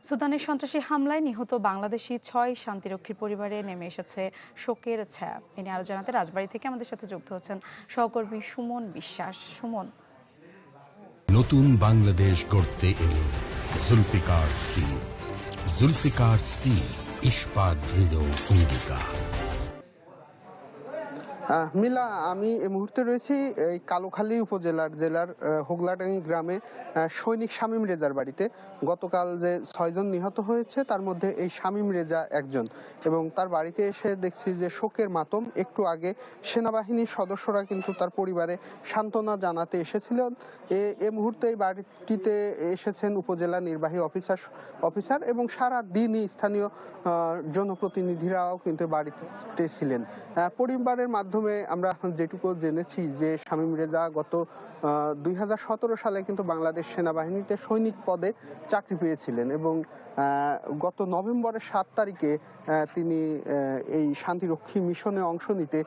সুদানের সন্ত্রাসী হামলায় নিহত বাংলাদেশি ৬ শান্তিরক্ষীর পরিবারে নেমে এসেছে শোকের ছায়া। এ নিয়ে আরো জানাতে রাজবাড়ী থেকে আমাদের সাথে যুক্ত হচ্ছেন সহকর্মী সুমন বিশ্বাস। সুমন, নতুন বাংলাদেশ গড়তে এলো জুলফিকার স্টিল। জুলফিকার স্টিল, ইস্পাত দৃঢ় অঙ্গীকার। মিলা, আমি এই মুহূর্তে রয়েছি এই কালোখালী জেলার হোগলাডাঙ্গি গ্রামে সৈনিক শামীম রেজার বাড়িতে। গতকাল যে ৬ জন নিহত হয়েছে তার মধ্যে এই শামীম রেজা একজন, এবং তার বাড়িতে এসে দেখছি যে শোকের মাতম। একটু আগে সেনাবাহিনীর সদস্যরা কিন্তু তার পরিবারে সান্ত্বনা জানাতে এসেছিলেন। এ মুহূর্তে এই বাড়িটিতে এসেছেন উপজেলা নির্বাহী অফিসার এবং সারা দিনই স্থানীয় জনপ্রতিনিধিরাও কিন্তু বাড়িতে ছিলেন। পরিবারের মাধ্যমে আমরা যেটুকু জেনেছি যে শামীম রেজা গত ২০১৭ সালে কিন্তু বাংলাদেশ সেনাবাহিনীতে সৈনিক পদে চাকরি পেয়েছিলেন, এবং গত নভেম্বরের ৭ তারিখে তিনি এই শান্তিরক্ষী মিশনে অংশ নিতে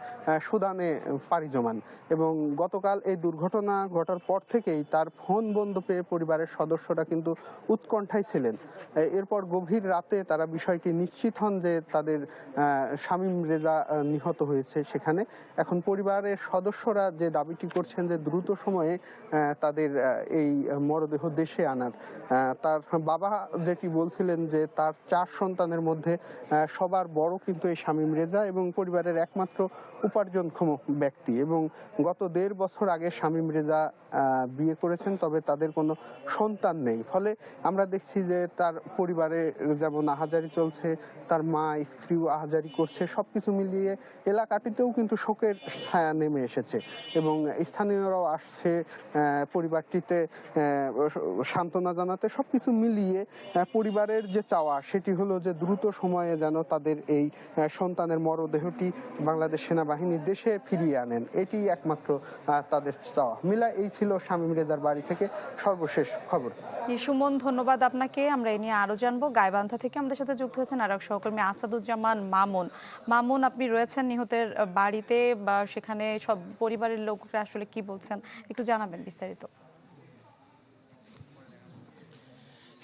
সুদানে পাড়ি জমান। এবং গতকাল এই দুর্ঘটনা ঘটার পর থেকেই তার ফোন বন্ধ পেয়ে পরিবারের সদস্যরা কিন্তু উৎকণ্ঠায় ছিলেন। এরপর গভীর রাতে তারা বিষয়টি নিশ্চিত হন যে তাদের শামীম রেজা নিহত হয়েছে সেখানে। এখন পরিবারের সদস্যরা যে দাবিটি করছেন যে দ্রুত সময়ে তাদের এই মরদেহ দেশে আনার। তার বাবা যেটি বলছিলেন যে তার ৪ সন্তানের মধ্যে সবার বড় কিন্তু এই শামীম রেজা এবং পরিবারের একমাত্র উপার্জনক্ষম ব্যক্তি, এবং গত ১.৫ বছর আগে শামীম রেজা বিয়ে করেছেন, তবে তাদের কোনো সন্তান নেই। ফলে আমরা দেখছি যে তার পরিবারে যেমন আহাজারি চলছে, তার মা স্ত্রীও আহাজারি করছে। সবকিছু মিলিয়ে এলাকাটিতেও কিন্তু শোকের ছায়া নেমে এসেছে, এবং স্থানীয়রাও আসছে পরিবারটিতে সান্ত্বনা জানাতে। সবকিছু মিলিয়ে পরিবারের যে চাওয়া সেটি হলো যে দ্রুত সময়ে যেন তাদের এই সন্তানের মরদেহটি বাংলাদেশ সেনাবাহিনীর দেশে ফিরিয়ে আনেন, এটি একমাত্র তাদের চাওয়া। মিলা, এই ছিল শামীম রেজার বাড়ি থেকে সর্বশেষ খবর। সুমন, ধন্যবাদ আপনাকে। আমরা এ নিয়ে আরো জানবো। গাইবান্ধা থেকে আমাদের সাথে যুক্ত হয়েছেন আরেক সহকর্মী আসাদুজ্জামান মামুন। মামুন, আপনি রয়েছেন নিহতের বাড়িতে, বা সেখানে সব পরিবারের লোকরা আসলে কি বলছেন একটু জানাবেন বিস্তারিত।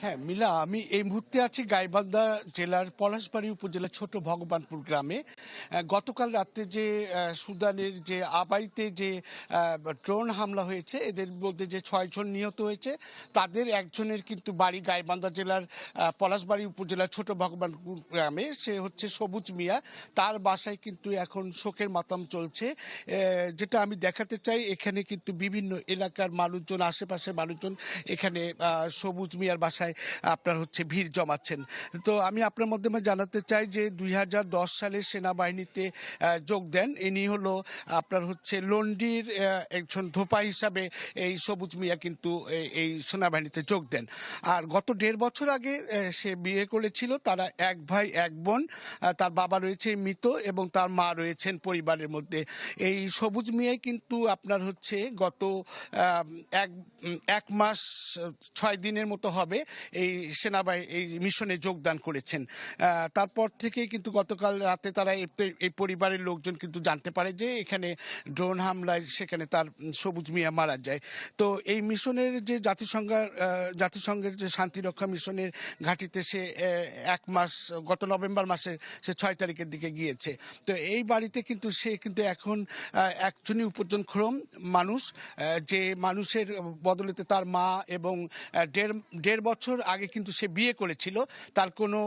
হ্যাঁ মিলা, আমি এই মুহূর্তে আছি গাইবান্ধা জেলার পলাশবাড়ী উপজেলার ছোট ভগবানপুর গ্রামে। গতকাল রাতে যে সুদানের যে আবাইতে যে ড্রোন হামলা হয়েছে, এদের মধ্যে যে ৬ জন নিহত হয়েছে তাদের একজনের কিন্তু বাড়ি গাইবান্ধা জেলার পলাশবাড়ী উপজেলার ছোট ভগবানপুর গ্রামে। সে হচ্ছে সবুজ মিয়া। তার বাসায় কিন্তু এখন শোকের মাতম চলছে। যেটা আমি দেখাতে চাই, এখানে কিন্তু বিভিন্ন এলাকার মানুষজন, আশেপাশের মানুষজন এখানে সবুজ মিয়ার বাসায় আপনার হচ্ছে ভিড় জমাচ্ছেন। তো আমি আপনার মাধ্যমে জানাতে চাই যে ২০১০ সালে সেনাবাহিনীতে যোগ দেন। ইনি হলো আপনার হচ্ছে লন্ডির একজন ধোপা হিসাবে এই সবুজ মিয়া কিন্তু এই সেনাবাহিনীতে যোগ দেন। আর গত ১.৫ বছর আগে সে বিয়ে করেছিল। তারা এক ভাই এক বোন। তার বাবা রয়েছে মৃত এবং তার মা রয়েছেন পরিবারের মধ্যে। এই সবুজ মিয়াই কিন্তু আপনার হচ্ছে গত ১ মাস ৬ দিনের মতো হবে এই সেনাবাহিনী এই মিশনে যোগদান করেছেন। তারপর থেকে কিন্তু গতকাল রাতে তারা এই পরিবারের লোকজন কিন্তু জানতে পারে যে এখানে ড্রোন হামলায় সেখানে তার সবুজ মিয়া মারা যায়। তো এই মিশনের যে জাতিসংঘের যে শান্তিরক্ষা মিশনের ঘাঁটিতে সে ১ মাস গত নভেম্বর মাসে সে ৬ তারিখের দিকে গিয়েছে। তো এই বাড়িতে কিন্তু সে কিন্তু এখন একজনই উপার্জনক্ষম মানুষ, যে মানুষের বদলেতে তার মা এবং ১.৫ বছর আগে কিন্তু সে বিয়ে করেছিল। তার কোনো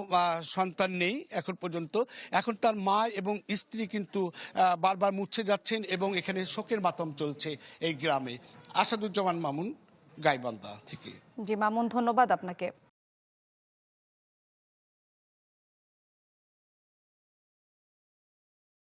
সন্তান নেই এখন পর্যন্ত। এখন তার মা এবং স্ত্রী কিন্তু বারবার মুছে যাচ্ছেন এবং এখানে শোকের মাতম চলছে এই গ্রামে। আসাদুজ্জামান মামুন, গাইবান্ধা থেকে। জি মামুন, ধন্যবাদ আপনাকে।